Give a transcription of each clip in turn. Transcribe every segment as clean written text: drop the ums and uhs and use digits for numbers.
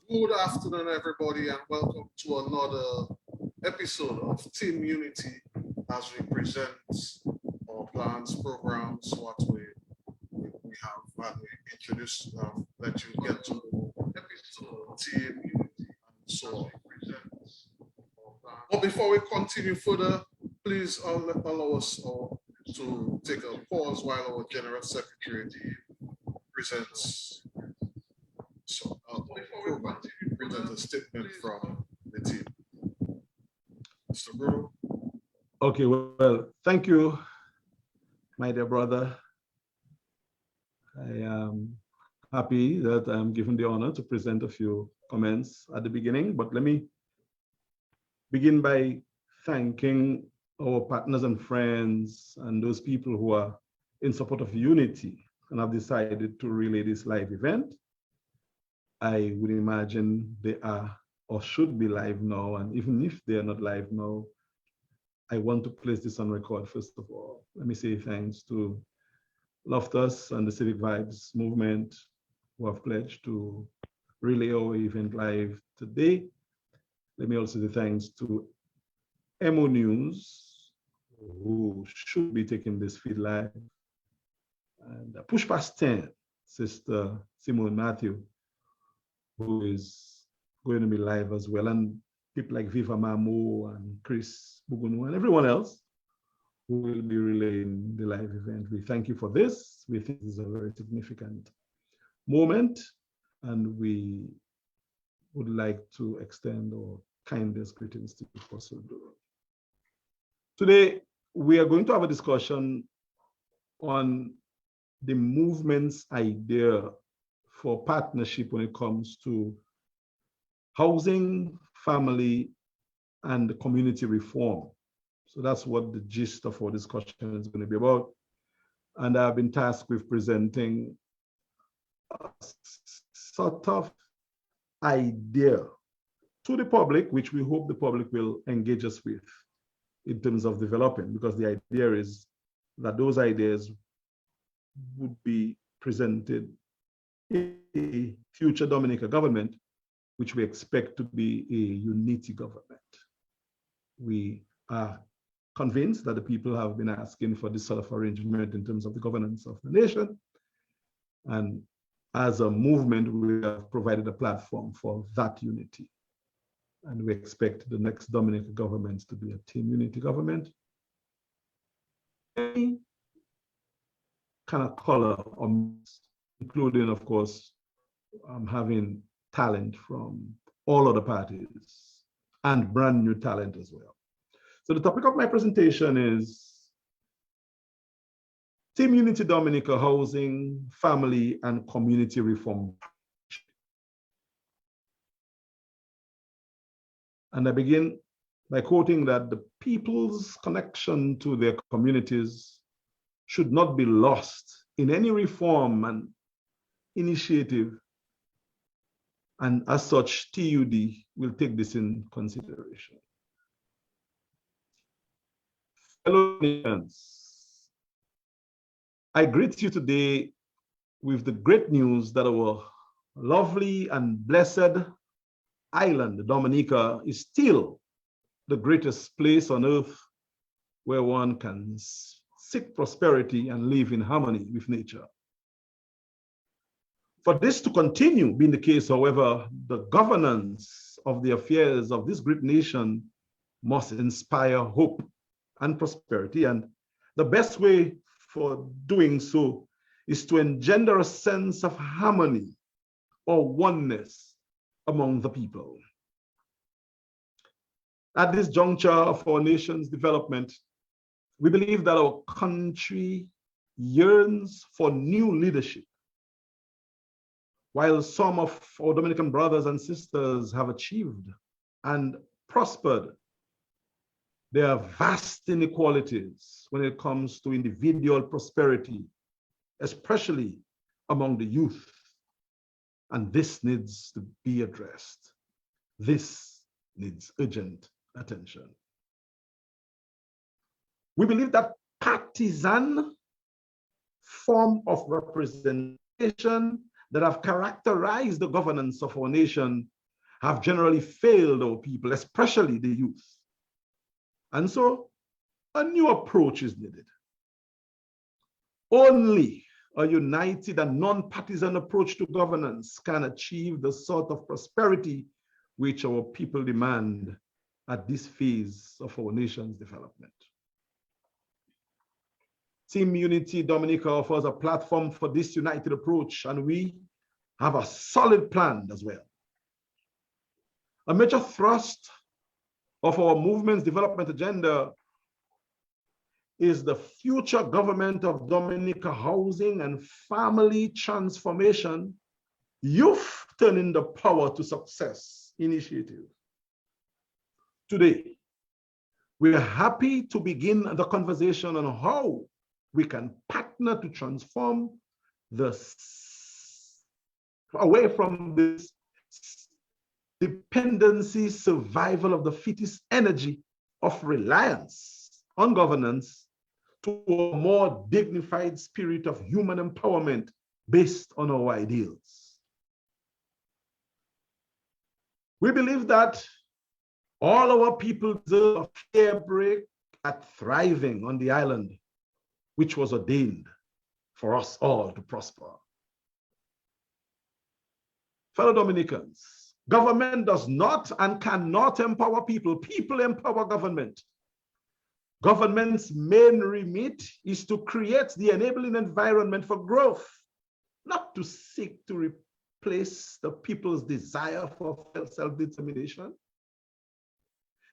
Good afternoon, everybody, and welcome to another episode of Team Unity as we present our plans, programs, what we have, and we introduce, let you get to the episode, Team Unity, and so on. But before we continue further, please allow us to take a pause while our General Secretary presents. So before we continue, present a statement from the team. Mr. Bruno. Okay, well, thank you, my dear brother. I am happy that I'm given the honor to present a few comments at the beginning, but let me begin by thanking our partners and friends and those people who are in support of unity and have decided to relay this live event. I would imagine they are or should be live now, and even if they are not live now, I want to place this on record first of all. Let me say thanks to Loftus and the Civic Vibes movement who have pledged to relay our event live today. Let me also say thanks to MO News, who should be taking this feed live, and Push Past 10, Sister Simone Matthew, who is going to be live as well, and people like Viva Mamo and Chris Bugunu and everyone else who will be relaying the live event. We thank you for this. We think this is a very significant moment, and we would like to extend our kindest greetings to you, Apostle Duro. Today, we are going to have a discussion on the movement's idea for partnership when it comes to housing, family, and community reform. So that's what the gist of our discussion is going to be about. And I've been tasked with presenting a sort of idea to the public, which we hope the public will engage us with in terms of developing, because the idea is that those ideas would be presented in a future Dominica government, which we expect to be a unity government. We are convinced that the people have been asking for this sort of arrangement in terms of the governance of the nation. And as a movement, we have provided a platform for that unity. And we expect the next Dominica government to be a team unity government. Any kind of color, including, of course, having talent from all other parties and brand new talent as well. So the topic of my presentation is Team Unity Dominica Housing, Family, and Community Reform. And I begin by quoting that the people's connection to their communities should not be lost in any reform and initiative. And as such, TUD will take this in consideration. Fellow Dominicans, I greet you today with the great news that our lovely and blessed island, Dominica, is still the greatest place on earth where one can seek prosperity and live in harmony with nature. For this to continue being the case, however, the governance of the affairs of this great nation must inspire hope and prosperity. And the best way for doing so is to engender a sense of harmony or oneness among the people. At this juncture of our nation's development, we believe that our country yearns for new leadership. While some of our Dominican brothers and sisters have achieved and prospered, there are vast inequalities when it comes to individual prosperity, especially among the youth. And this needs to be addressed. This needs urgent attention. We believe that partisan form of representation that have characterized the governance of our nation have generally failed our people, especially the youth. And so a new approach is needed. Only a united and non-partisan approach to governance can achieve the sort of prosperity which our people demand at this phase of our nation's development. Team Unity Dominica offers a platform for this united approach, and we have a solid plan as well. A major thrust of our movement's development agenda is the future government of Dominica housing and family transformation, youth turning the power to success initiative. Today, we are happy to begin the conversation on how we can partner to transform away from this dependency, survival of the fittest energy of reliance on governance to a more dignified spirit of human empowerment based on our ideals. We believe that all our people deserve a fair break at thriving on the island, which was ordained for us all to prosper. Fellow Dominicans, government does not and cannot empower people. People empower government. Government's main remit is to create the enabling environment for growth, not to seek to replace the people's desire for self-determination.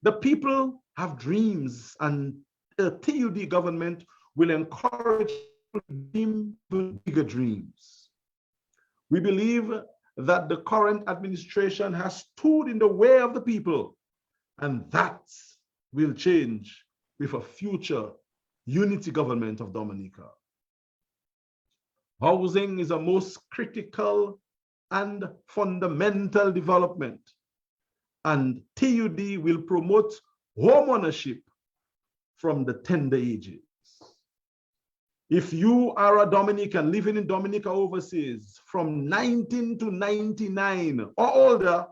The people have dreams, and a TUD government will encourage people to dream bigger dreams. We believe that the current administration has stood in the way of the people, and that will change with a future unity government of Dominica. Housing is a most critical and fundamental development, and TUD will promote home ownership from the tender ages. If you are a Dominican living in Dominica overseas from 19 to 99 or older,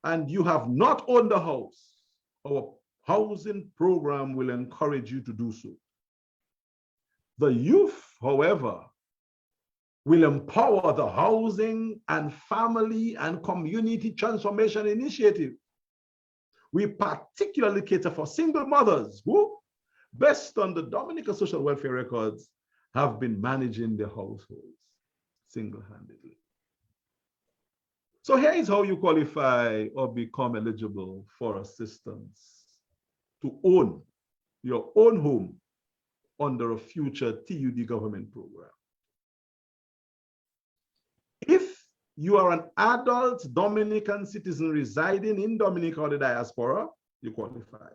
and you have not owned a house, our housing program will encourage you to do so. The youth, however, will empower the housing and family and community transformation initiative. We particularly cater for single mothers who, based on the Dominica social welfare records, have been managing their households single-handedly. So here is how you qualify or become eligible for assistance to own your own home under a future TUD government program. If you are an adult Dominican citizen residing in Dominica or the diaspora, you qualify.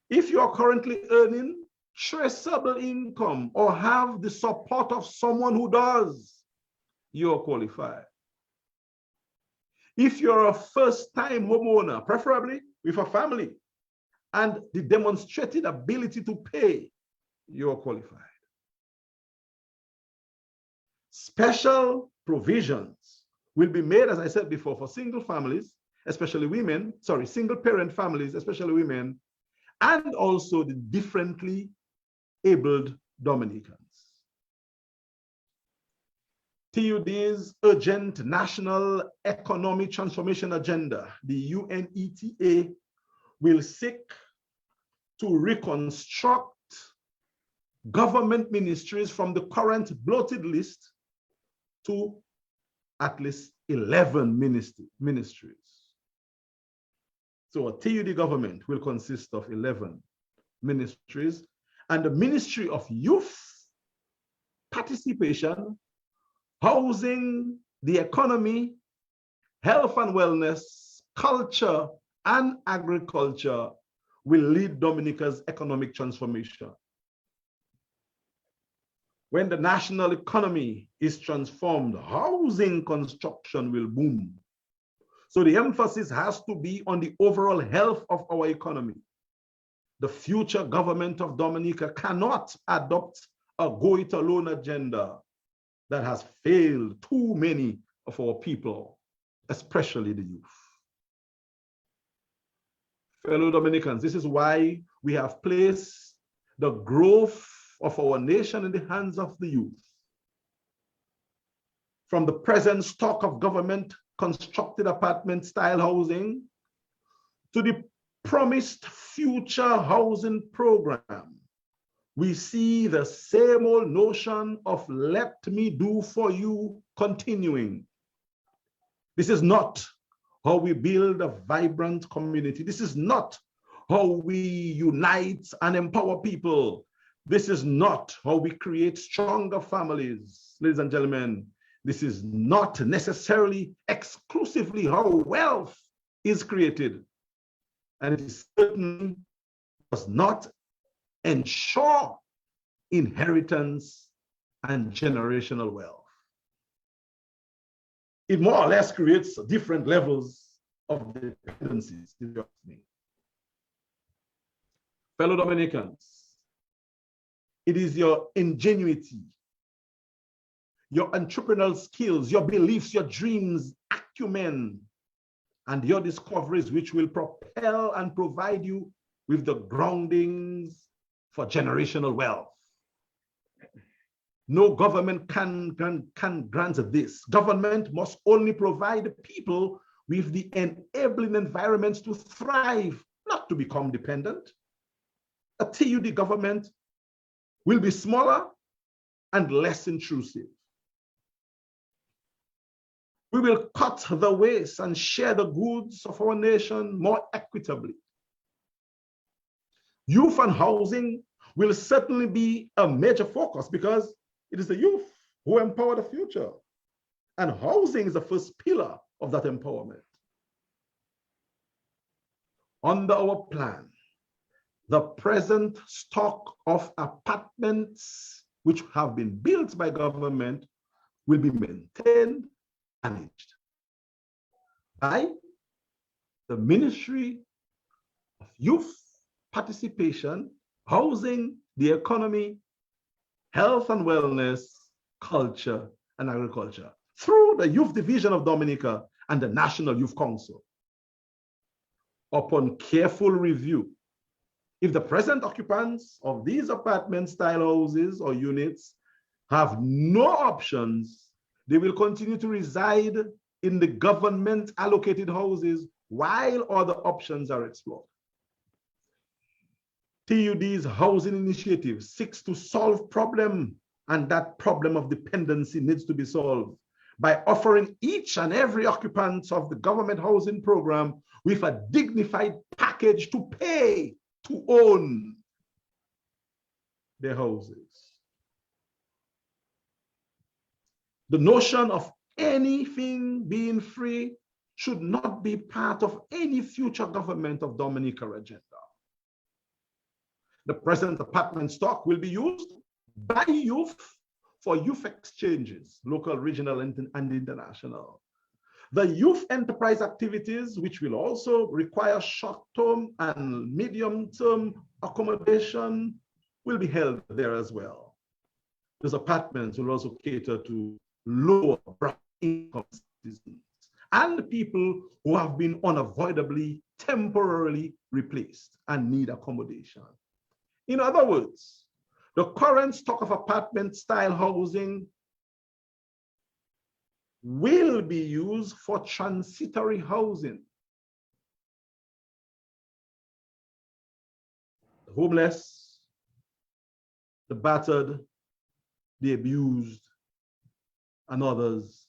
If you are currently earning traceable income or have the support of someone who does, you are qualified. If you're a first-time homeowner, preferably with a family, and the demonstrated ability to pay, you are qualified. Special provisions will be made, as I said before, for single families, especially women, single parent families, especially women, and also the differently abled Dominicans. TUD's Urgent National Economic Transformation Agenda, the UNETA, will seek to reconstruct government ministries from the current bloated list to at least 11 ministries. So a TUD government will consist of 11 ministries, and the Ministry of Youth, Participation, Housing, the Economy, Health and Wellness, Culture, and Agriculture will lead Dominica's economic transformation. When the national economy is transformed, housing construction will boom. So the emphasis has to be on the overall health of our economy. The future government of Dominica cannot adopt a go-it-alone agenda that has failed too many of our people especially the youth. Fellow Dominicans, this is why we have placed the growth of our nation in the hands of the youth. From the present stock of government constructed apartment style housing to the promised future housing program, we see the same old notion of let me do for you continuing. This is not how we build a vibrant community. This is not how we unite and empower people. This is not how we create stronger families. Ladies and gentlemen, this is not necessarily exclusively how wealth is created. And it certainly does not ensure inheritance and generational wealth. It more or less creates different levels of dependencies. Fellow Dominicans, it is your ingenuity, your entrepreneurial skills, your beliefs, your dreams, acumen, and your discoveries which will propel and provide you with the groundings for generational wealth. No government can grant this. Government must only provide people with the enabling environments to thrive, not to become dependent. A TUD government will be smaller and less intrusive. We will cut the waste and share the goods of our nation more equitably. Youth and housing will certainly be a major focus because it is the youth who empower the future. And housing is the first pillar of that empowerment. Under our plan, the present stock of apartments which have been built by government will be maintained and managed by the Ministry of Youth, Participation, Housing, the Economy, Health and Wellness, Culture, and Agriculture, through the Youth Division of Dominica and the National Youth Council. Upon careful review, if the present occupants of these apartment-style houses or units have no options, they will continue to reside in the government-allocated houses while other options are explored. TUD's housing initiative seeks to solve problem, and that problem of dependency needs to be solved by offering each and every occupant of the government housing program with a dignified package to pay to own their houses. The notion of anything being free should not be part of any future government of Dominica agenda. The present apartment stock will be used by youth for youth exchanges, local, regional, and international. The youth enterprise activities, which will also require short-term and medium-term accommodation, will be held there as well. Those apartments will also cater to lower income citizens and people who have been unavoidably temporarily replaced and need accommodation. In other words, the current stock of apartment-style housing will be used for transitory housing. The homeless, the battered, the abused, and others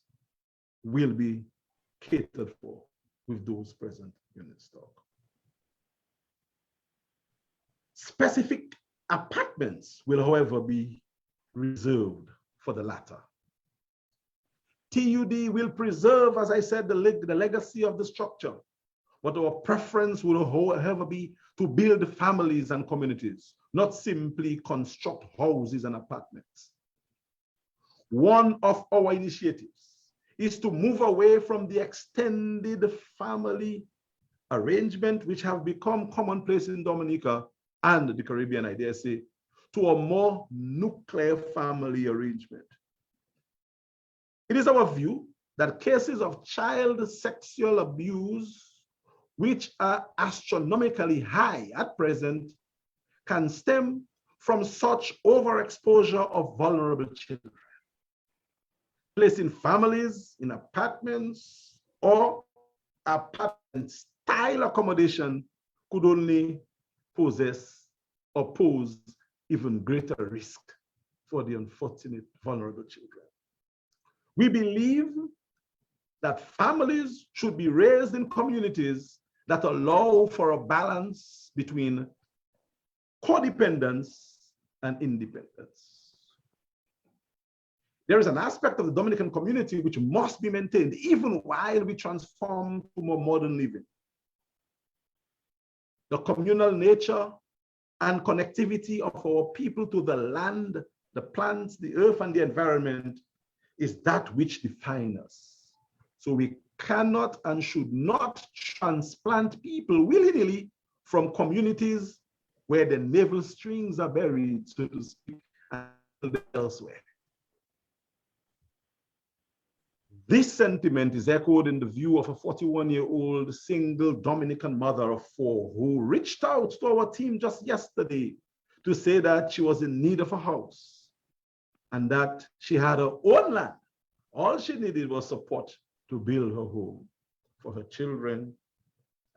will be catered for with those present unit stock. Specific apartments will, however, be reserved for the latter. TUD will preserve, as I said, the legacy of the structure, but our preference will, however, be to build families and communities, not simply construct houses and apartments. One of our initiatives is to move away from the extended family arrangement, which have become commonplace in Dominica and the Caribbean, I dare say, to a more nuclear family arrangement. It is our view that cases of child sexual abuse, which are astronomically high at present, can stem from such overexposure of vulnerable children. Placing families in apartments or apartment-style accommodation could only possess or pose even greater risk for the unfortunate vulnerable children. We believe that families should be raised in communities that allow for a balance between codependence and independence. There is an aspect of the Dominican community which must be maintained even while we transform to more modern living. The communal nature and connectivity of our people to the land, the plants, the earth, and the environment is that which defines us. So we cannot and should not transplant people willy-nilly from communities where the navel strings are buried, so to speak, and elsewhere. This sentiment is echoed in the view of a 41-year-old single Dominican mother of 4 who reached out to our team just yesterday to say that she was in need of a house and that she had her own land. All she needed was support to build her home for her children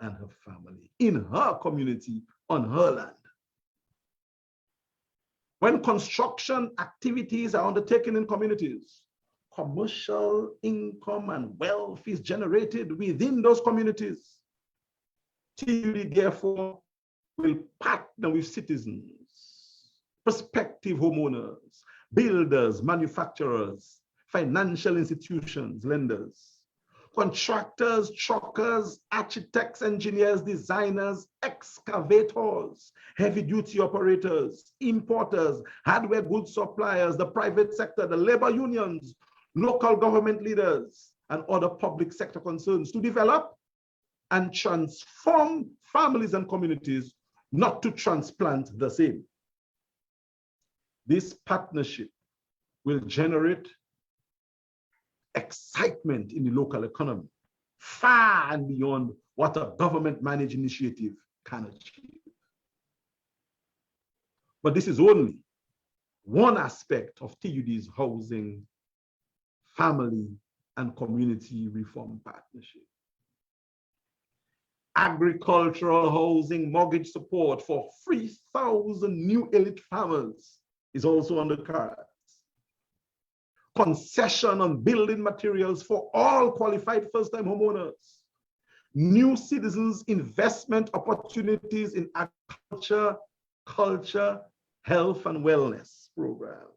and her family in her community, on her land. When construction activities are undertaken in communities, commercial income and wealth is generated within those communities. TUD, therefore, will partner with citizens, prospective homeowners, builders, manufacturers, financial institutions, lenders, contractors, truckers, architects, engineers, designers, excavators, heavy-duty operators, importers, hardware goods suppliers, the private sector, the labor unions, local government leaders, and other public sector concerns to develop and transform families and communities, not to transplant the same. This partnership will generate excitement in the local economy, far and beyond what a government-managed initiative can achieve. But this is only one aspect of TUD's housing, family, and community reform partnership. Agricultural housing mortgage support for 3,000 new elite farmers is also on the cards. Concession on building materials for all qualified first-time homeowners. New citizens' investment opportunities in agriculture, culture, health, and wellness programs.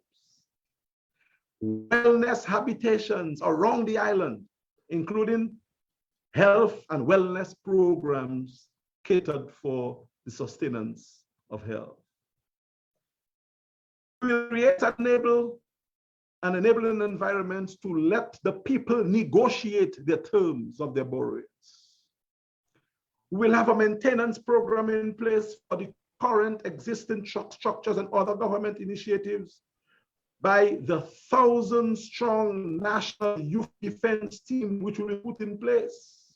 Wellness habitations around the island, including health and wellness programs catered for the sustenance of health. We will create an enabling environment to let the people negotiate the terms of their borrowings. We will have a maintenance program in place for the current existing structures and other government initiatives by the 1,000-strong National Youth Defense Team, which will be put in place.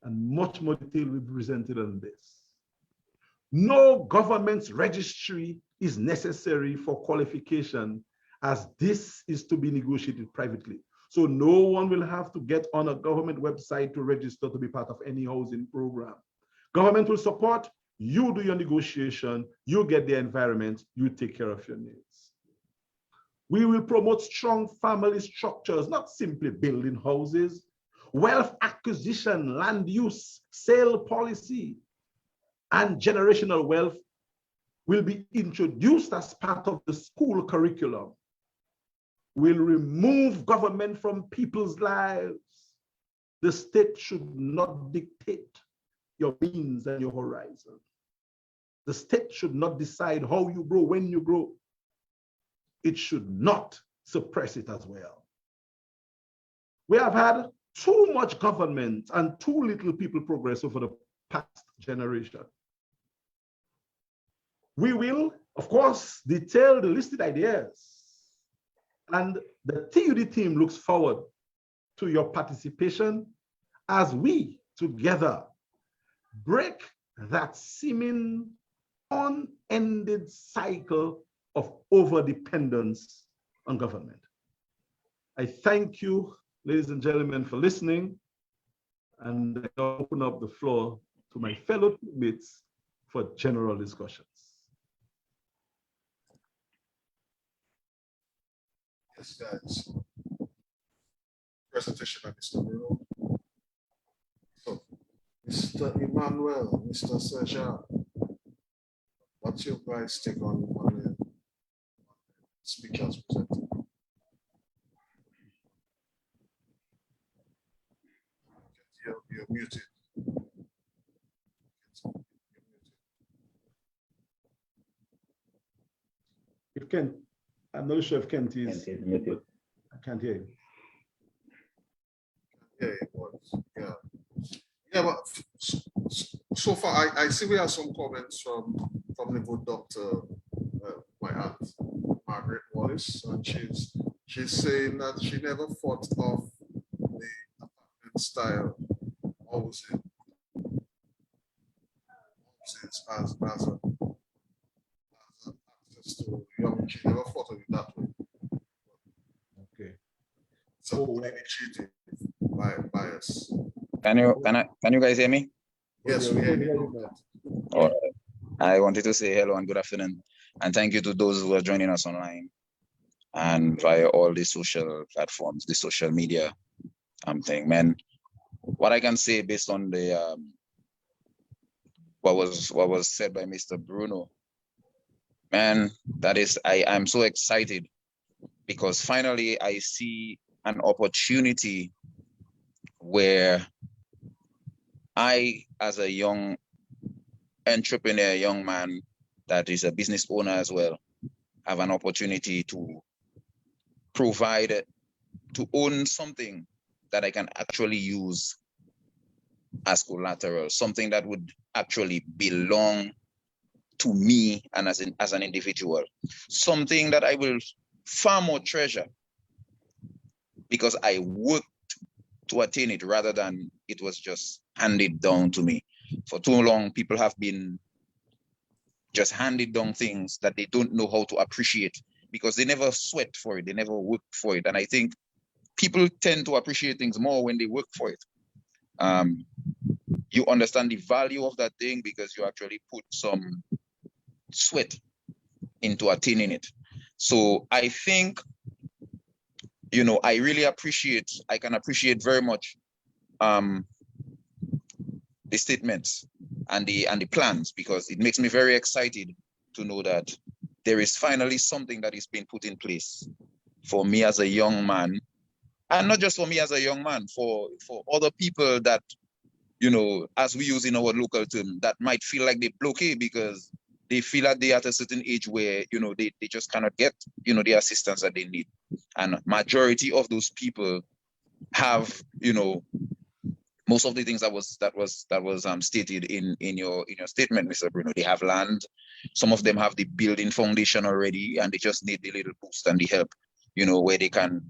And much more detail will be presented on this. No government's registry is necessary for qualification, as this is to be negotiated privately. So no one will have to get on a government website to register to be part of any housing program. Government will support, you do your negotiation, you get the environment, you take care of your needs. We will promote strong family structures, not simply building houses. Wealth acquisition, land use, sale policy, and generational wealth will be introduced as part of the school curriculum. We'll remove government from people's lives. The state should not dictate your means and your horizon. The state should not decide how you grow, when you grow. It should not suppress it as well. We have had too much government and too little people progress over the past generation. We will, of course, detail the listed ideas, and the TUD team looks forward to your participation as we together break that seeming unended cycle of overdependence on government. I thank you, ladies and gentlemen, for listening, and I open up the floor to my fellow teammates for general discussions. Yes, guys. Presentation by Mr. Bruno. So, Mr. Emmanuel, Mr. Serja, what's your guys' take on the speakers presented? You're muted. If Kent, I'm not sure if Kent is. I can't hear you. Yeah, it was. Yeah. Yeah, but so far, I see we have some comments from the good doctor, my aunt, Margaret Wallace, and she's saying that she never thought of the apartment style housing as access to young. She never thought of it that way. Okay. So initiative by us. Can you guys hear me? Yes, we hear you. All right. I wanted to say hello and good afternoon, and thank you to those who are joining us online and via all the social platforms, the social media thing. Man, what I can say based on the what was said by Mr. Bruno, man, that is I'm so excited because finally I see an opportunity where I, as a young entrepreneur, young man that is a business owner as well, have an opportunity to provide, to own something that I can actually use as collateral, something that would actually belong to me and as an individual, something that I will far more treasure because I worked to attain it rather than it was just handed down to me. For too long, people have been just handed down things that they don't know how to appreciate because they never sweat for it, they never worked for it. And I think people tend to appreciate things more when they work for it. You understand the value of that thing because you actually put some sweat into attaining it. So I think, I really I can appreciate very much the statements and the plans because it makes me very excited to know that there is finally something that is being put in place for me as a young man, and not just for me as a young man, for other people that, as we use in our local term, that might feel like they blockade because they feel like they're at a certain age where, they just cannot get, the assistance that they need. And majority of those people have, most of the things that was stated in your statement, Mr. Bruno. They have land. Some of them have the building foundation already, and they just need the little boost and the help, where they can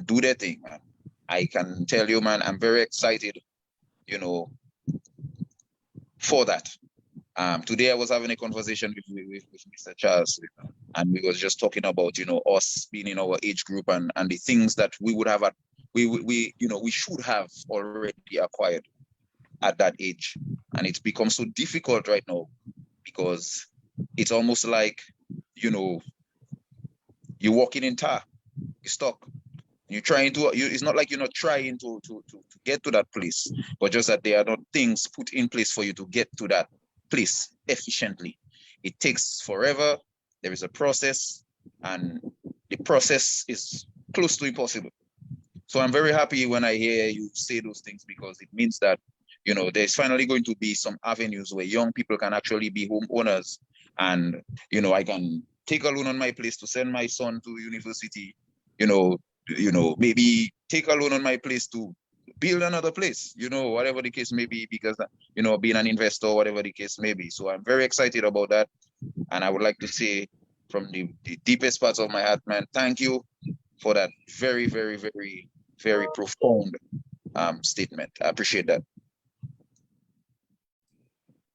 do their thing. Man. I can tell you, man, I'm very excited, for that. Today I was having a conversation with Mr. Charles, and we was just talking about, us being in our age group and the things that we would have we should have already acquired at that age. And it's become so difficult right now because it's almost like, you're walking in tar, you're stuck. You're trying to, it's not like you're not trying to get to that place, but just that there are not things put in place for you to get to that place efficiently. It takes forever. There is a process, and the process is close to impossible. So I'm very happy when I hear you say those things because it means that, there's finally going to be some avenues where young people can actually be homeowners. And, I can take a loan on my place to send my son to university, maybe take a loan on my place to build another place, whatever the case may be, because, being an investor, whatever the case may be. So I'm very excited about that. And I would like to say from the deepest parts of my heart, man, thank you for that very, very, very very profound statement. I appreciate that.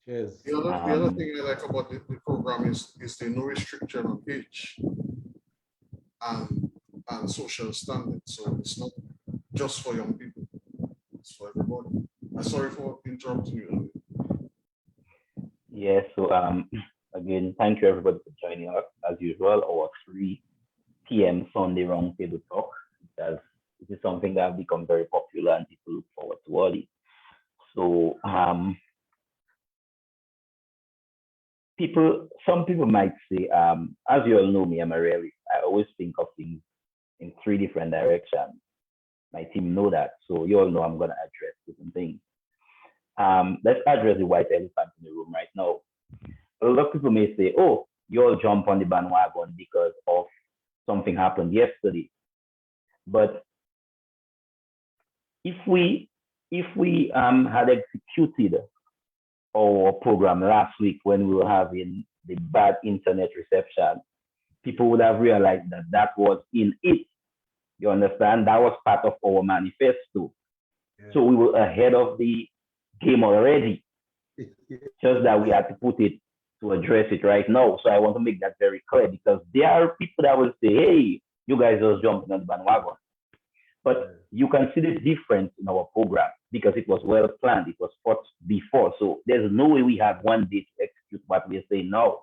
Cheers. The other thing I like about the program is the no restriction on age and social standing. So it's not just for young people, it's for everybody. I'm sorry for interrupting you. Yes, so again, thank you everybody for joining us. As usual, our 3 p.m. Sunday roundtable talk. Because this is something that has become very popular and people look forward to all it. So some people might say, as you all know me, I'm a realist. I always think of things in 3 different directions. My team know that, so you all know I'm gonna address different things. Let's address the white elephant in the room right now. A lot of people may say, oh, you all jump on the bandwagon because of something happened yesterday. But if we had executed our program last week when we were having the bad internet reception, people would have realized that that was in it. You understand? That was part of our manifesto. Yeah. So we were ahead of the game already. Just that we had to put it to address it right now. So I want to make that very clear, because there are people that will say, hey, you guys just jumping on the bandwagon. But you can see the difference in our program because it was well planned. It was thought before. So there's no way we had one day to execute what we are saying now.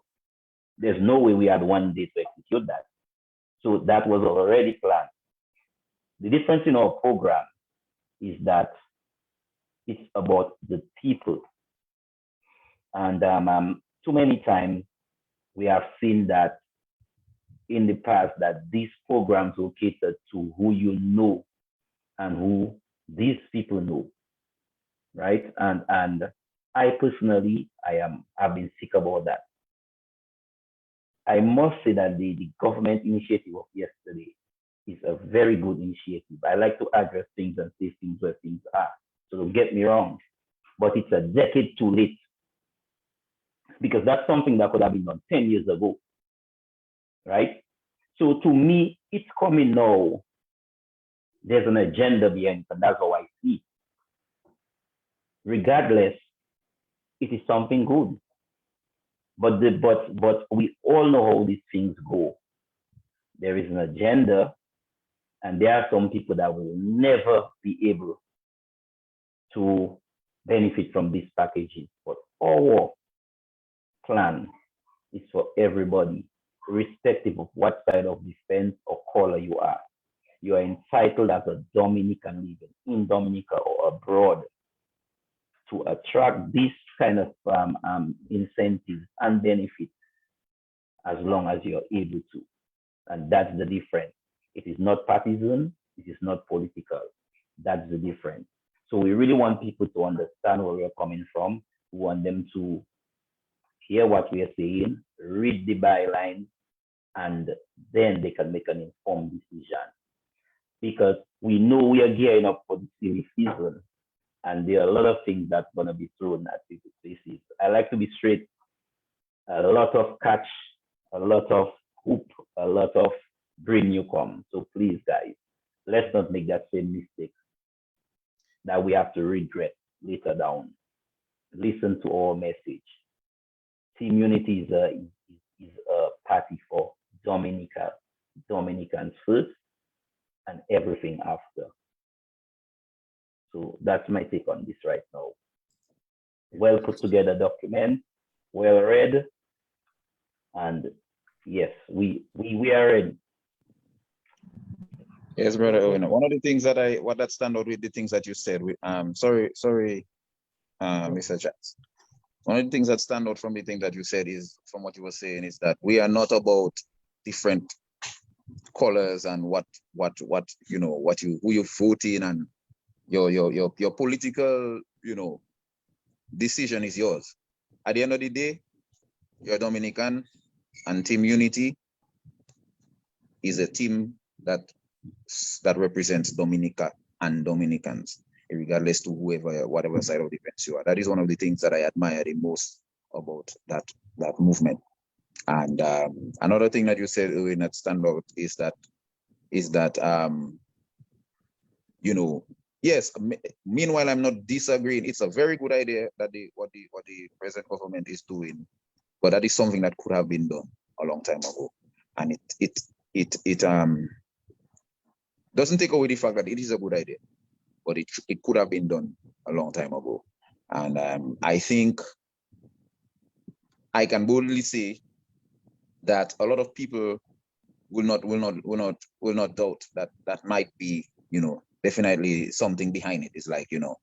There's no way we had one day to execute that. So that was already planned. The difference in our program is that it's about the people. And too many times we have seen that in the past that these programs will cater to who you know and who these people know, right? And I personally, I've been sick about that. I must say that the government initiative of yesterday is a very good initiative. I like to address things and say things where things are. So don't get me wrong, but it's a decade too late, because that's something that could have been done 10 years ago, right? So to me, it's coming now. There's an agenda behind it, and that's how I see it. Regardless, it is something good. But we all know how these things go. There is an agenda, and there are some people that will never be able to benefit from these packages. But our plan is for everybody, irrespective of what side of the fence or color you are. You are entitled as a Dominican living in Dominica or abroad to attract this kind of incentives and benefits as long as you're able to. And that's the difference. It is not partisan, it is not political. That's the difference. So we really want people to understand where we're coming from. We want them to hear what we are saying, read the byline, and then they can make an informed decision. Because we know we are gearing up for the silly season, and there are a lot of things that's going to be thrown at people's faces. I like to be straight. A lot of catch, a lot of hoop, a lot of bring you come. So please, guys, let's not make that same mistake that we have to regret later down. Listen to our message. Team Unity is a party for Dominicans first and everything after. So that's my take on this right now. Well put together document, well read, and yes, we are ready. Yes, brother Owen. One of the things that stand out with the things that you said, sorry, Mr. Jackson. One of the things that stand out from the thing that you said is, from what you were saying, is that we are not about different colors and what you know, who you're voting, and your political, you know, decision is yours. At the end of the day, you're Dominican, and Team Unity is a team that represents Dominica and Dominicans, regardless to whatever side of the fence you are. That is one of the things that I admire the most about that movement. And another thing that you said, Owen, that stand out is that you know, yes, meanwhile, I'm not disagreeing. It's a very good idea that what the present government is doing, but that is something that could have been done a long time ago. And it doesn't take away the fact that it is a good idea, but it could have been done a long time ago. And I think I can boldly say that a lot of people will not doubt that that might be, you know, definitely something behind it. It's like, you're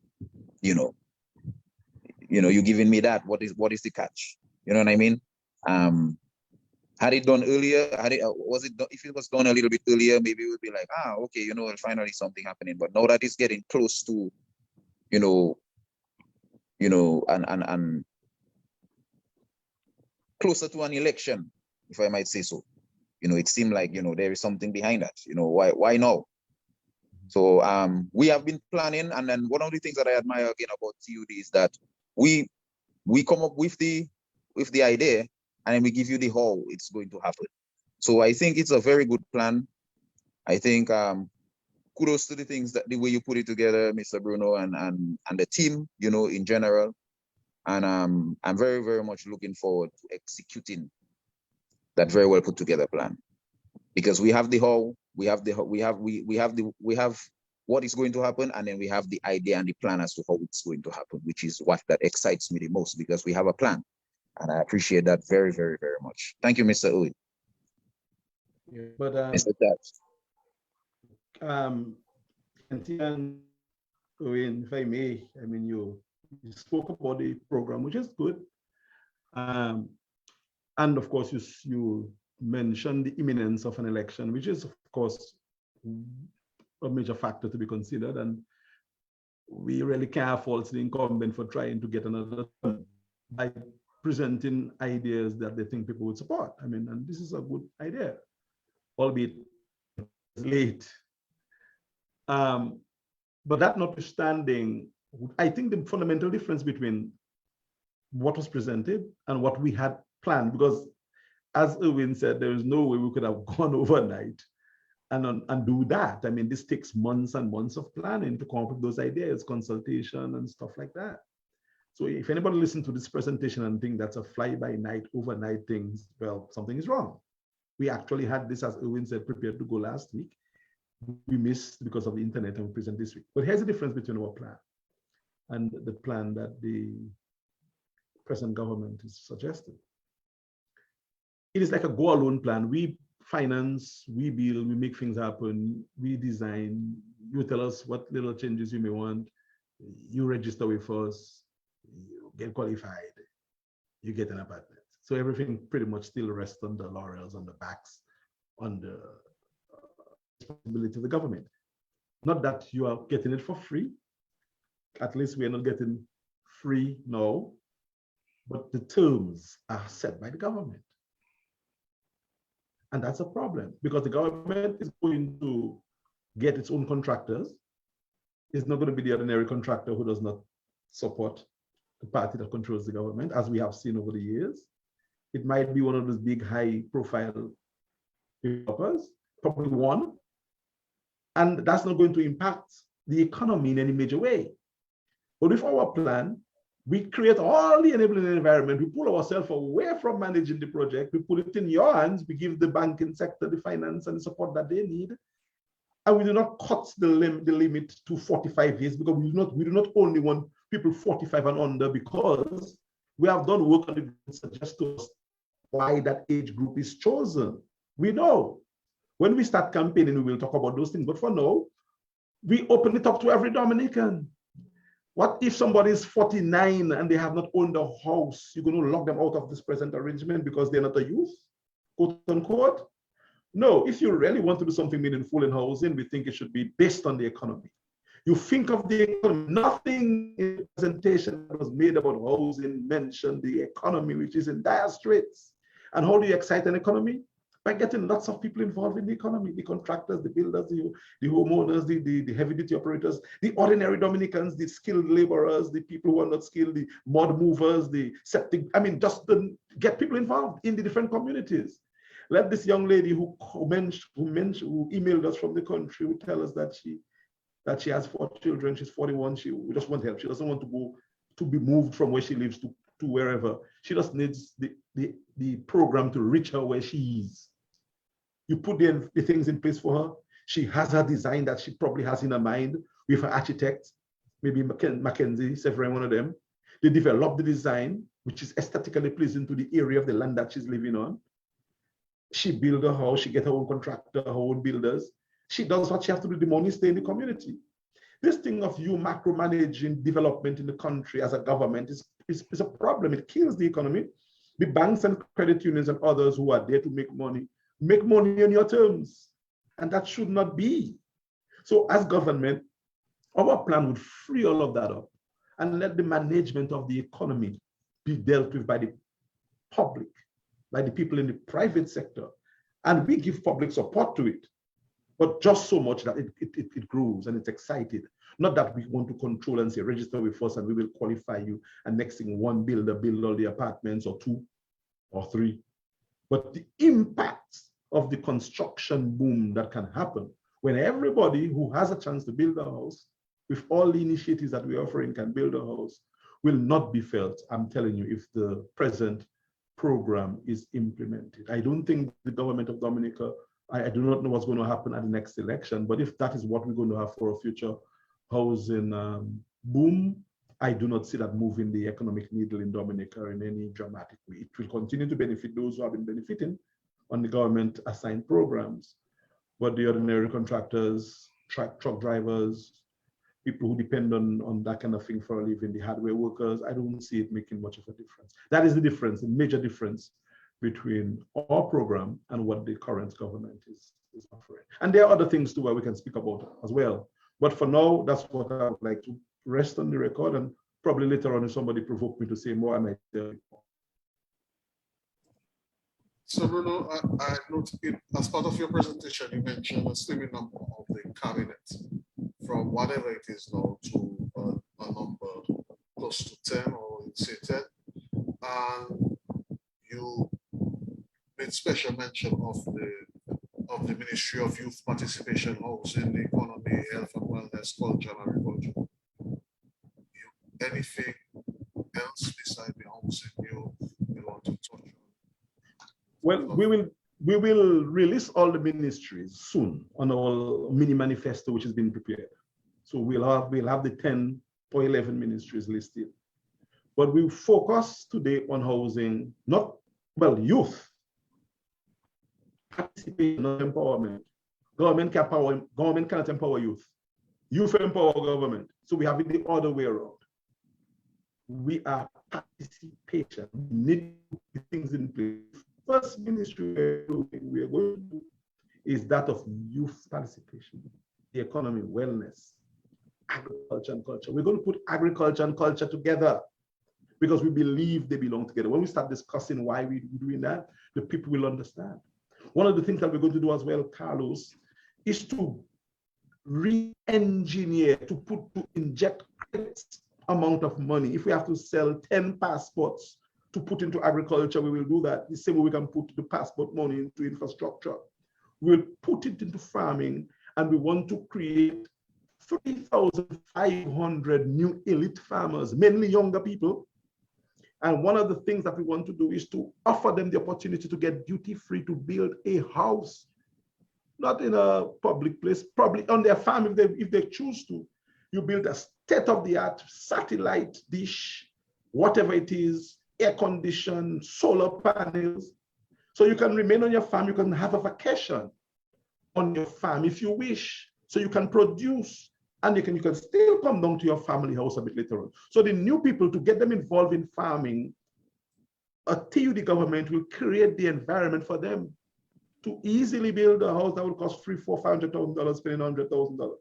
giving me that. What is the catch? You know what I mean? Had it done earlier, was it done, if it was done a little bit earlier, maybe it would be like, okay, finally something happening. But now that it's getting close to, and closer to an election, if I might say so, it seemed like, there is something behind that. Why now? So we have been planning, and then one of the things that I admire again about TUD is that we come up with the idea, and then we give you the how it's going to happen. So I think it's a very good plan. I think kudos to the way you put it together, Mr. Bruno, and the team, in general. And I'm very, very much looking forward to executing that very well put together plan, because we have the how, we have what is going to happen, and then we have the idea and the plan as to how it's going to happen, which is what that excites me the most, because we have a plan. And I appreciate that very, very, very much. Thank you, Mr. Owen. Yeah, but Mr. Taps. And Owen, if I may, I mean, you spoke about the program, which is good. And of course, you mentioned the imminence of an election, which is, of course, a major factor to be considered. And we really can't fault the incumbent for trying to get another term by presenting ideas that they think people would support. I mean, and this is a good idea, albeit late. But that notwithstanding, I think the fundamental difference between what was presented and what we had planned, because as Erwin said, there is no way we could have gone overnight and do that. I mean, this takes months and months of planning to come up with those ideas, consultation and stuff like that. So if anybody listens to this presentation and think that's a fly-by-night, overnight things, well, something is wrong. We actually had this, as Erwin said, prepared to go last week. We missed because of the internet and we present this week. But here's the difference between our plan and the plan that the present government is suggesting. It is like a go-alone plan. We finance, we build, we make things happen, we design, you tell us what little changes you may want, you register with us, you get qualified, you get an apartment. So everything pretty much still rests on the laurels, on the backs, on the responsibility of the government. Not that you are getting it for free. At least we are not getting free now, but the terms are set by the government. And that's a problem, because the government is going to get its own contractors. It's not going to be the ordinary contractor who does not support the party that controls the government, as we have seen over the years. It might be one of those big, high-profile developers, probably one, and that's not going to impact the economy in any major way. But with our plan, we create all the enabling environment. We pull ourselves away from managing the project. We put it in your hands. We give the banking sector the finance and the support that they need. And we do not cut the limit to 45 years, because we do not only want people 45 and under, because we have done work on it that suggests to us why that age group is chosen. We know. When we start campaigning, we will talk about those things. But for now, we open it up to every Dominican. What if somebody is 49 and they have not owned a house? You're going to lock them out of this present arrangement because they're not a youth, quote unquote? No, if you really want to do something meaningful in housing, we think it should be based on the economy. You think of the economy, nothing in the presentation that was made about housing mentioned the economy, which is in dire straits. And how do you excite an economy? By getting lots of people involved in the economy, the contractors, the builders, the homeowners, the heavy-duty operators, the ordinary Dominicans, the skilled laborers, the people who are not skilled, the mud movers, the septic, I mean, just to get people involved in the different communities. Let this young lady who emailed us from the country, who tell us that she that she has 4 children, she's 41, she just wants help. She doesn't want to go to be moved from where she lives to wherever. She just needs the program to reach her where she is. You put the things in place for her. She has her design that she probably has in her mind with her architect, maybe Mackenzie, several one of them. They develop the design, which is aesthetically pleasing to the area of the land that she's living on. She builds a house, she gets her own contractor, her own builders. She does what she has to do, the money stay in the community. This thing of you macromanaging development in the country as a government is a problem. It kills the economy. The banks and credit unions and others who are there to make money on your terms. And that should not be. So as government, our plan would free all of that up and let the management of the economy be dealt with by the public, by the people in the private sector. And we give public support to it, but just so much that it grows and it's excited. Not that we want to control and say, register with us and we will qualify you. And next thing, one builder build all the apartments or 2 or 3. But the impact of the construction boom that can happen when everybody who has a chance to build a house, with all the initiatives that we're offering, can build a house, will not be felt, I'm telling you, if the present program is implemented. I don't think the government of Dominica, I do not know what's going to happen at the next election, but if that is what we're going to have for a future housing boom, I do not see that moving the economic needle in Dominica in any dramatic way. It will continue to benefit those who have been benefiting on the government assigned programs, but the ordinary contractors, truck drivers, people who depend on that kind of thing for a living, the hardware workers, I don't see it making much of a difference. That is the difference, the major difference between our program and what the current government is offering. And there are other things too where we can speak about as well. But for now, that's what I would like to rest on the record, and probably later on if somebody provoked me to say more, I might tell you more. So Bruno, I noted as part of your presentation, you mentioned a slimming number of the cabinet from whatever it is now to a number close to 10 or say 10. And you made special mention of the Ministry of Youth Participation, Housing, the Economy, Health and Wellness, Culture and Agriculture. Anything else beside the housing you want to touch on? Well, we will release all the ministries soon on our mini manifesto, which has been prepared. So we'll have the 10 or 11 ministries listed. But we focus today on housing, youth. Participation and empowerment. Government cannot empower youth. Youth empower government. So we have it the other way around. We are participation. We need things in place. First ministry we are going to do is that of youth participation, the economy, wellness, agriculture and culture. We're going to put agriculture and culture together because we believe they belong together. When we start discussing why we're doing that, the people will understand. One of the things that we're going to do as well, Carlos, is to re-engineer, to inject great amount of money. If we have to sell 10 passports to put into agriculture, we will do that. The same way we can put the passport money into infrastructure. We'll put it into farming, and we want to create 3,500 new elite farmers, mainly younger people. And one of the things that we want to do is to offer them the opportunity to get duty-free to build a house, not in a public place, probably on their farm if they choose to. You build a state-of-the-art satellite dish, whatever it is, air conditioned, solar panels. So you can remain on your farm, you can have a vacation on your farm if you wish. So you can produce, and you can still come down to your family house a bit later on. So the new people, to get them involved in farming, a TUD government will create the environment for them to easily build a house that will cost $300,000, $400,000, spending $100,000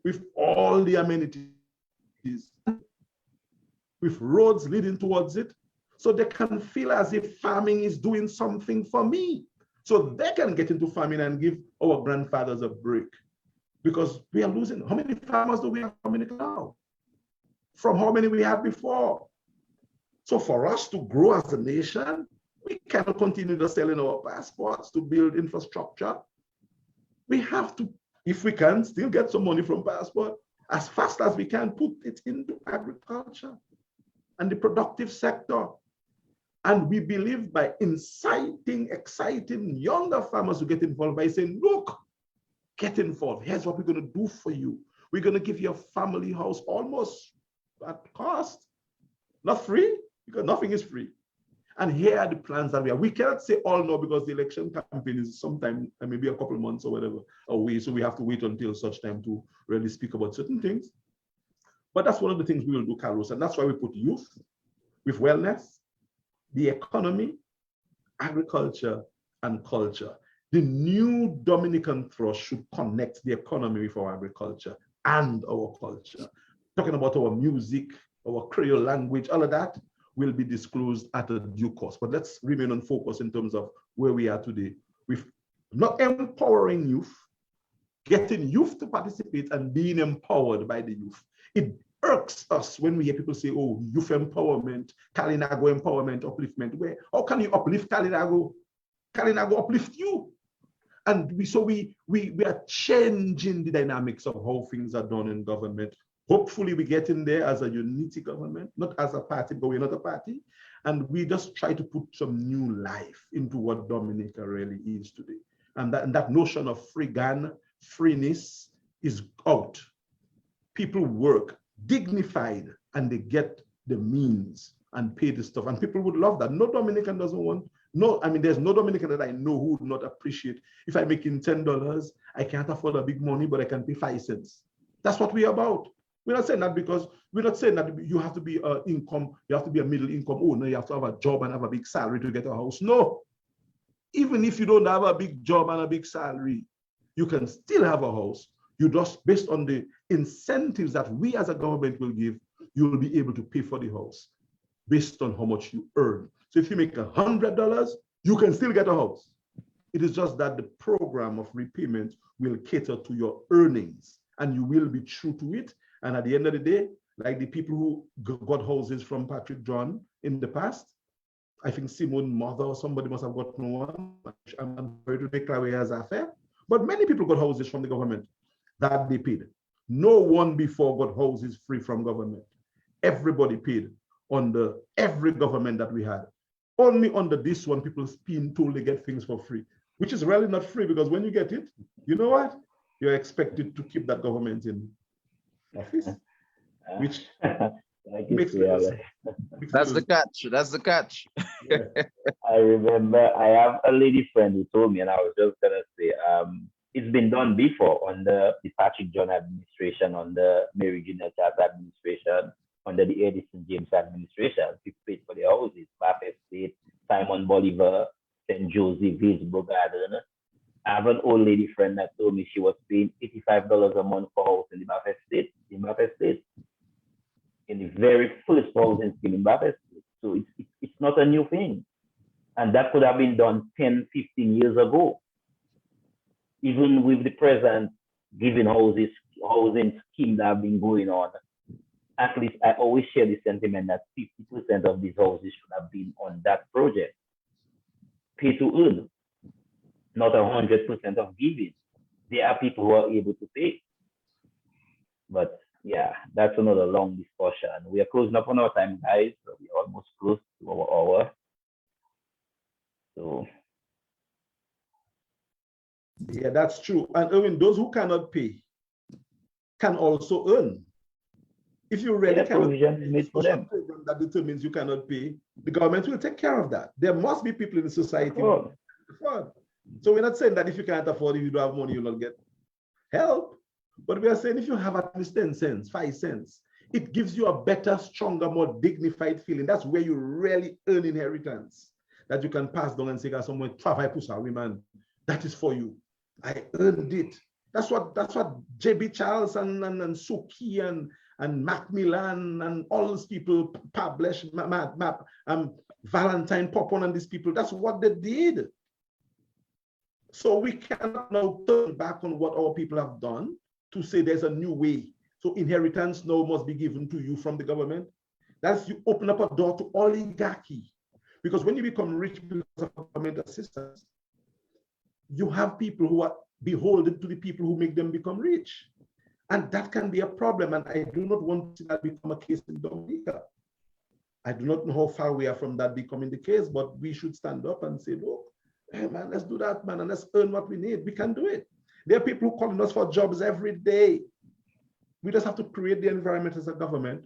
with all the amenities, with roads leading towards it, so they can feel as if farming is doing something for me. So they can get into farming and give our grandfathers a break. Because we are losing. How many farmers do we have in Dominica now? From how many we had before? So for us to grow as a nation, we cannot continue to selling our passports to build infrastructure. We have to If we can still get some money from passport, as fast as we can, put it into agriculture and the productive sector. And we believe by inciting, exciting younger farmers to get involved by saying, look, get involved. Here's what we're going to do for you. We're going to give you a family house almost at cost, not free, because nothing is free. And here are the plans that we have. We cannot say all no because the election campaign is sometime, maybe a couple of months or whatever away. So we have to wait until such time to really speak about certain things. But that's one of the things we will do, Carlos. And that's why we put youth with wellness, the economy, agriculture, and culture. The new Dominican thrust should connect the economy with our agriculture and our culture. Talking about our music, our Creole language, all of that will be disclosed at a due course. But let's remain on focus in terms of where we are today. With not empowering youth, getting youth to participate and being empowered by the youth. It irks us when we hear people say, oh, youth empowerment, Kalinago empowerment, upliftment. Where, how can you uplift Kalinago? Kalinago uplift you. And we are changing the dynamics of how things are done in government. Hopefully we get in there as a unity government, not as a party, but we're not a party. And we just try to put some new life into what Dominica really is today. And that notion of freeness is out. People work dignified and they get the means and pay the stuff. And people would love that. No Dominican doesn't want, no, I mean, there's no Dominican that I know who would not appreciate. If I'm making $10, I can't afford a big money, but I can pay 5 cents. That's what we're about. We're not saying that because we're not saying that you have to be income, you have to be a middle income owner, you have to have a job and have a big salary to get a house. No. Even if you don't have a big job and a big salary, you can still have a house. You just, based on the incentives that we as a government will give, you will be able to pay for the house based on how much you earn. So if you make $100, you can still get a house. It is just that the program of repayment will cater to your earnings and you will be true to it. And at the end of the day, like the people who got houses from Patrick John in the past, I think Simone Mother or somebody must have gotten one. I'm going to declare as affair. But many people got houses from the government that they paid. No one before got houses free from government. Everybody paid under every government that we had. Only under this one, people being told they get things for free, which is really not free because when you get it, you know what? You're expected to keep that government in office, which makes sense. That's the catch. That's the catch. Yeah. I remember I have a lady friend who told me, and I was just gonna say, it's been done before under the Patrick John administration, under Mary Jeanette administration, under the Edison James administration. People paid for their houses, Baffin State, Simon Bolivar, St. Joseph, Hillsborough Garden. I have an old lady friend that told me she was paying $85 a month for a house in the Baffin State, in the very first housing scheme in Baffin State. So it's not a new thing. And that could have been done 10, 15 years ago. Even with the present giving housing scheme that have been going on, at least I always share the sentiment that 50% of these houses should have been on that project. Pay to earn, not 100% of giving. There are people who are able to pay. But yeah, that's another long discussion. We are closing up on our time, guys. So we're almost close to our hour. So yeah, that's true. And Erwin, those who cannot pay can also earn. If you really cannot pay a social program that determines you cannot pay, the government will take care of that. There must be people in the society who can afford. So we're not saying that if you can't afford, if you don't have money, you'll not get help. But we are saying if you have at least 10 cents, 5 cents, it gives you a better, stronger, more dignified feeling. That's where you really earn inheritance that you can pass down and say, someone, women, that is for you. I earned it. That's what J.B. Charles and Suki and Macmillan and all those people, Pablesh, Valentine Popon and these people, that's what they did. So we cannot now turn back on what our people have done to say there's a new way. So inheritance now must be given to you from the government. That's you open up a door to oligarchy. Because when you become rich because of government assistance, you have people who are beholden to the people who make them become rich. And that can be a problem. And I do not want to see that become a case in Dominica. I do not know how far we are from that becoming the case, but we should stand up and say, look, hey man, let's do that, man, and let's earn what we need. We can do it. There are people who calling us for jobs every day. We just have to create the environment as a government,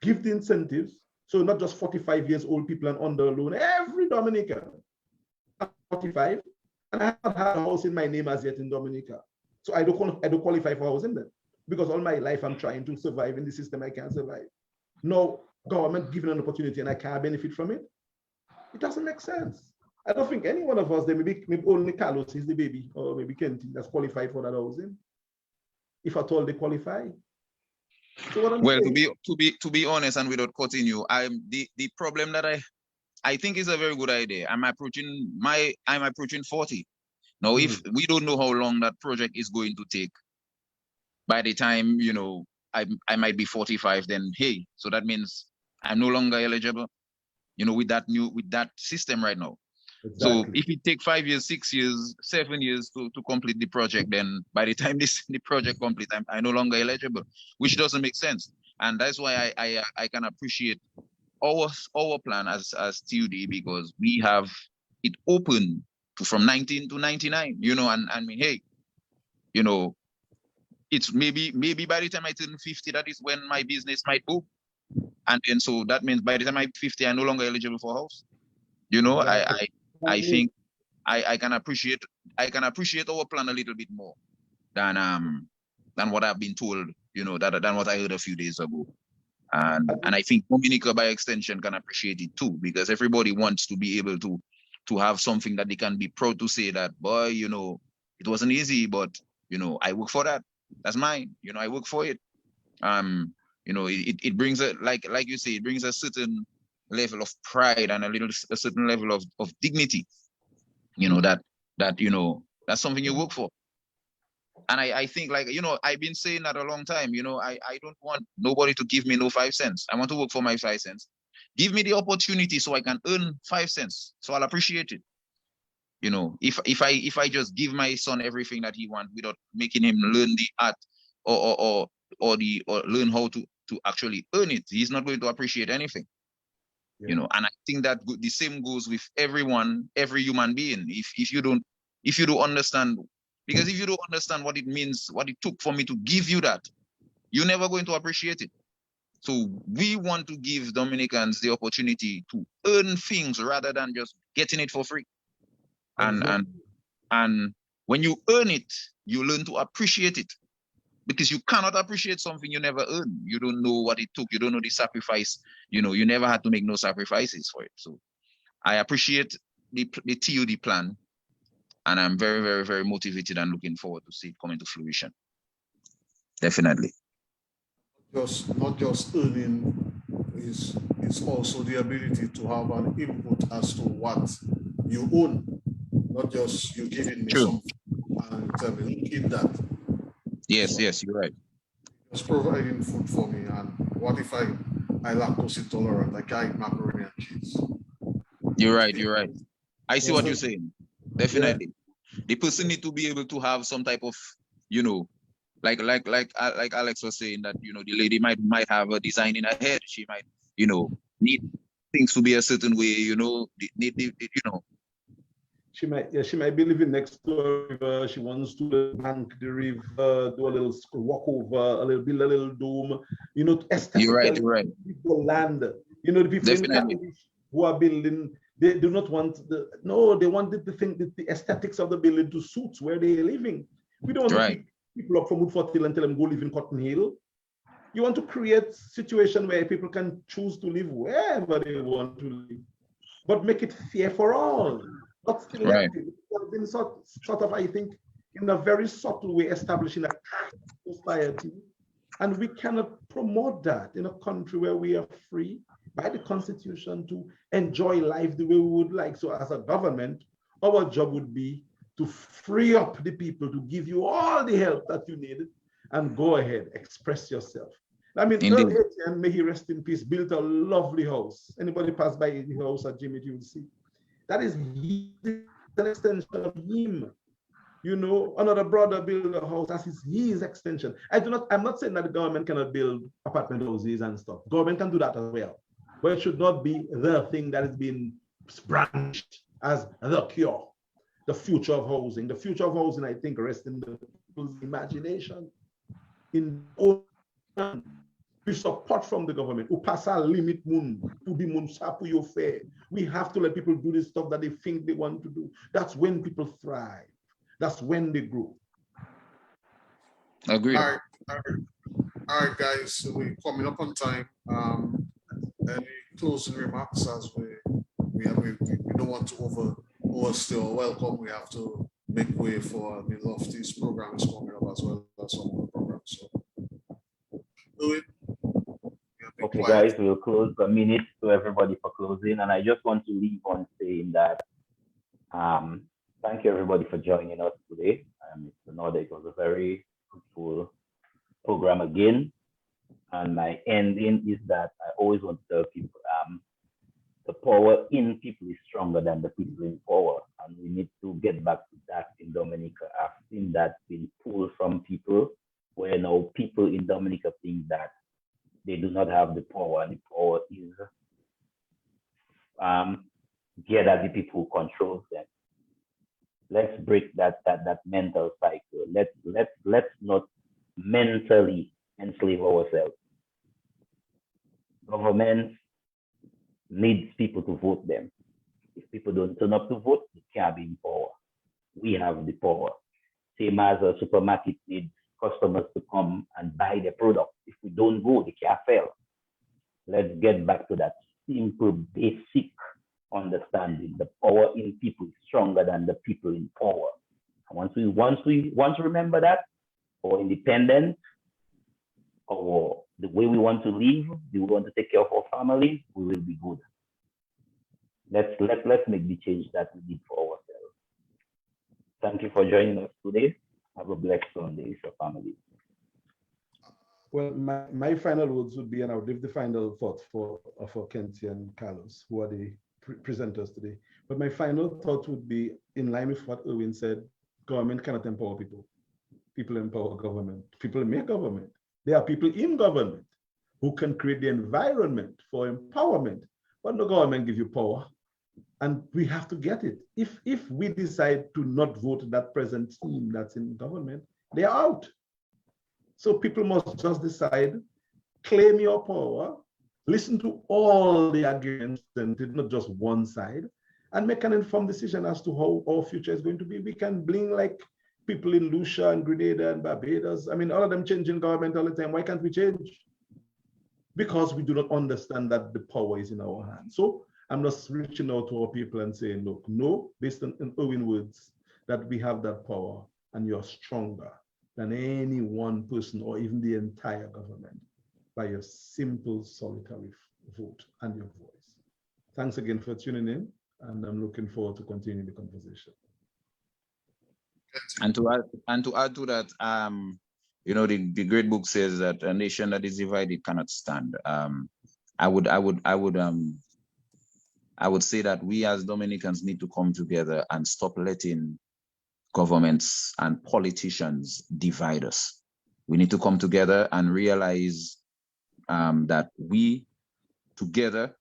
give the incentives. So not just 45 years old people and under alone, every Dominican, 45, and I haven't had a house in my name as yet in Dominica. So I don't qualify for housing then, because all my life I'm trying to survive in the system I can't survive. No government giving an opportunity and I can't benefit from it. It doesn't make sense. I don't think any one of us, there maybe only Carlos is the baby, or maybe Kenty that's qualified for that housing, if at all they qualify. So what I'm Well, saying, to be honest, and without cutting you, the problem that I think is a very good idea. I'm approaching 40. Now, if we don't know how long that project is going to take, by the time, you know, I might be 45, then hey, so that means I'm no longer eligible, you know, with that system right now. exactly. So if it takes 5 years, 6 years, 7 years to complete the project, then by the time the project complete, I'm no longer eligible, which doesn't make sense. And that's why I can appreciate our plan as TUD, because we have it open from 19 to 99, you know, and I mean, hey, you know, it's maybe by the time I turn 50, that is when my business might boom. And then so that means by the time I'm 50, I'm no longer eligible for a house. You know, Exactly. I think I can appreciate our plan a little bit more than what I've been told, you know, than what I heard a few days ago. And I think Dominica by extension can appreciate it too, because everybody wants to be able to have something that they can be proud to say that, boy, you know, it wasn't easy, but you know, I work for that. That's mine. You know, I work for it. You know, it brings a, like you say, it brings a certain level of pride and a certain level of dignity, you know, that you know, that's something you work for. And I think, like, you know, I've been saying that a long time, you know, I don't want nobody to give me no 5 cents. I want to work for my 5 cents. Give me the opportunity so I can earn 5 cents. So I'll appreciate it. You know, if I just give my son everything that he wants without making him learn the art or learn how to actually earn it, he's not going to appreciate anything. Yeah. You know, and I think that the same goes with everyone, every human being. If you don't understand, because if you don't understand what it means, what it took for me to give you that, you're never going to appreciate it. So we want to give Dominicans the opportunity to earn things rather than just getting it for free. And when you earn it, you learn to appreciate it, because you cannot appreciate something you never earned. You don't know what it took. You don't know the sacrifice. You know, you never had to make no sacrifices for it. So I appreciate the TUD plan, and I'm very, very, very motivated and looking forward to see it come into fruition. Definitely. Not just earning is also the ability to have an input as to what you own, not just you giving me something and tell me, look, eat that. Yes, yes, you're right. Just providing food for me, and what if I lactose intolerant? I can't eat macaroni and cheese. You're right. I see what you're saying. Definitely. Yeah. The person need to be able to have some type of, you know, like Alex was saying, that, you know, the lady might have a design in her head. She might, you know, need things to be a certain way, you know, you know. She might be living next to a river. She wants to bank the river, do a little walk over, build a little dome, you know, aesthetically. You're right. The land, you know, the people Definitely. in who are building, they do not want they want the thing, the aesthetics of the building to suit where they're living. We don't want to pick people up from Woodford Hill and tell them go live in Cotton Hill. You want to create a situation where people can choose to live wherever they want to live, but make it fair for all. Not selective. It's been sort of, I think, in a very subtle way, establishing a society. And we cannot promote that in a country where we are free by the Constitution to enjoy life the way we would like. So as a government, our job would be to free up the people, to give you all the help that you need, and go ahead, express yourself. I mean, Earl Etienne, may he rest in peace, built a lovely house. Anybody pass by the house at Jimmy, you will see. That is an extension of him. You know, another brother build a house as his extension. I'm not saying that the government cannot build apartment houses and stuff. Government can do that as well. But it should not be the thing that is being branched as the cure. The future of housing. The future of housing, I think, rests in the people's imagination. In we support from the government. Limit we have to let people do this stuff that they think they want to do. That's when people thrive. That's when they grow. Agreed. All right, guys. So we're coming up on time. Any closing remarks as we don't want to overstay our welcome. We have to make way for the Lofty's program is coming up as well as some other programs. So do it. Okay, guys, we'll close a minute to everybody for closing, and I just want to leave on saying that thank you everybody for joining us today. Mr. Norda, it was a very fruitful program again, and my ending is that I always want to tell people the power in people is stronger than the people in power, and we need to get back to that in Dominica. I've seen that being pulled from people, where now people in Dominica think that they do not have the power, and the power is gathered the people who control them. Let's break that mental cycle. Let's not mentally enslave ourselves. Government needs people to vote them. If people don't turn up to vote, they can't be in power. We have the power. Same as a supermarket needs customers to come and buy their product. If we don't go, they can't sell. Let's get back to that simple, basic understanding. The power in people is stronger than the people in power. And once we remember that, our independence, or the way we want to live, we want to take care of our families, we will be good. Let's make the change that we need for ourselves. Thank you for joining us today. Have a blessed Sunday with your family. Well, my final words would be, and I'll leave the final thought for Kenty and Carlos, who are the presenters today. But my final thought would be, in line with what Erwin said, government cannot empower people. People empower government. People make government. There are people in government who can create the environment for empowerment, but no government gives you power. And we have to get it. If we decide to not vote that present team that's in government, they are out. So people must just decide, claim your power, listen to all the arguments, and not just one side, and make an informed decision as to how our future is going to be. We can bling like people in Lucia and Grenada and Barbados. I mean, all of them changing government all the time. Why can't we change? Because we do not understand that the power is in our hands. So I'm just reaching out to our people and saying, look, no, based on Erwin words, that we have that power and you're stronger than any one person or even the entire government by your simple solitary vote and your voice. Thanks again for tuning in, and I'm looking forward to continuing the conversation. And to add to that, you know, the great book says that a nation that is divided cannot stand. I would say that we as Dominicans need to come together and stop letting governments and politicians divide us. We need to come together and realize that we together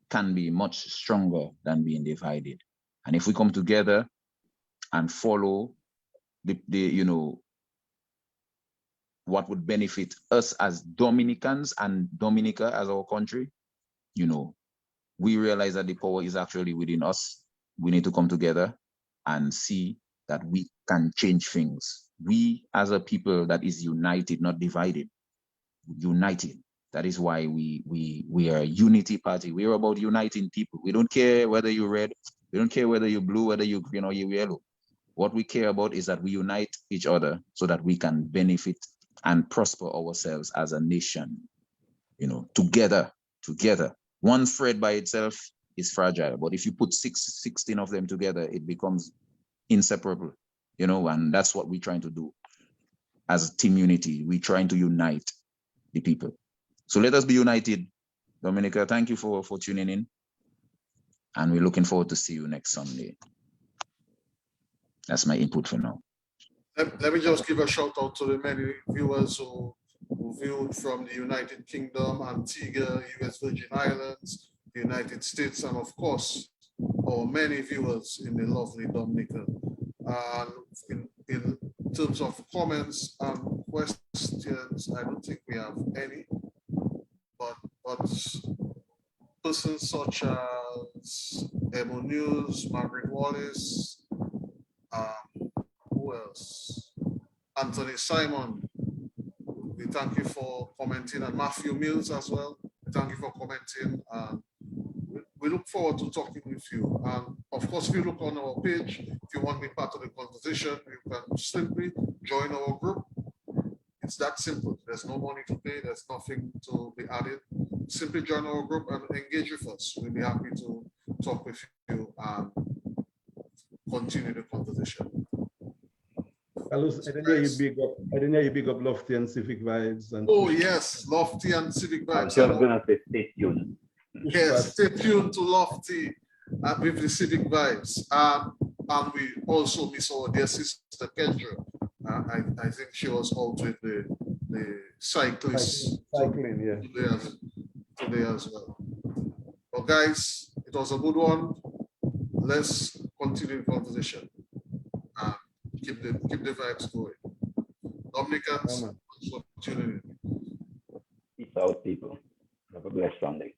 can be much stronger than being divided. And if we come together and follow the you know, what would benefit us as Dominicans and Dominica as our country, you know, we realize that the power is actually within us. We need to come together and see that we can change things. We as a people that is united, not divided, united. That is why we are a unity party. We're about uniting people. We don't care whether you're red, we don't care whether you're blue, whether you're green or you're yellow. What we care about is that we unite each other so that we can benefit and prosper ourselves as a nation. You know, together. One thread by itself is fragile, but if you put 16 of them together, it becomes inseparable, you know, and that's what we're trying to do as a team unity. We're trying to unite the people. So let us be united. Dominica, thank you for tuning in, and we're looking forward to see you next Sunday. That's my input for now. Let me just give a shout out to the many viewers who viewed from the United Kingdom, Antigua, US Virgin Islands, the United States, and of course, our many viewers in the lovely Dominica. And in terms of comments and questions, I don't think we have any, but persons such as Emo News, Margaret Wallace, who else? Anthony Simon, we thank you for commenting, and Matthew Mills as well. Thank you for commenting, and we look forward to talking with you. And of course, if you look on our page, if you want to be part of the conversation, you can simply join our group. It's that simple. There's no money to pay. There's nothing to be added. Simply join our group and engage with us. We'll be happy to talk with you and continue the conversation. Carlos, I didn't hear you big up Lofty and Civic Vibes. And oh yes, Lofty and Civic I Vibes. was just gonna say stay tuned. Yes, stay tuned to Lofty with the Civic Vibes. And we also miss our dear sister Kendra. I think she was out with the cyclists cycling, yeah. Today as well. Well, guys, it was a good one. Let's continue the conversation and keep the vibes going. Dominica, thanks for tuning in. Peace out, people. Have a blessed Sunday.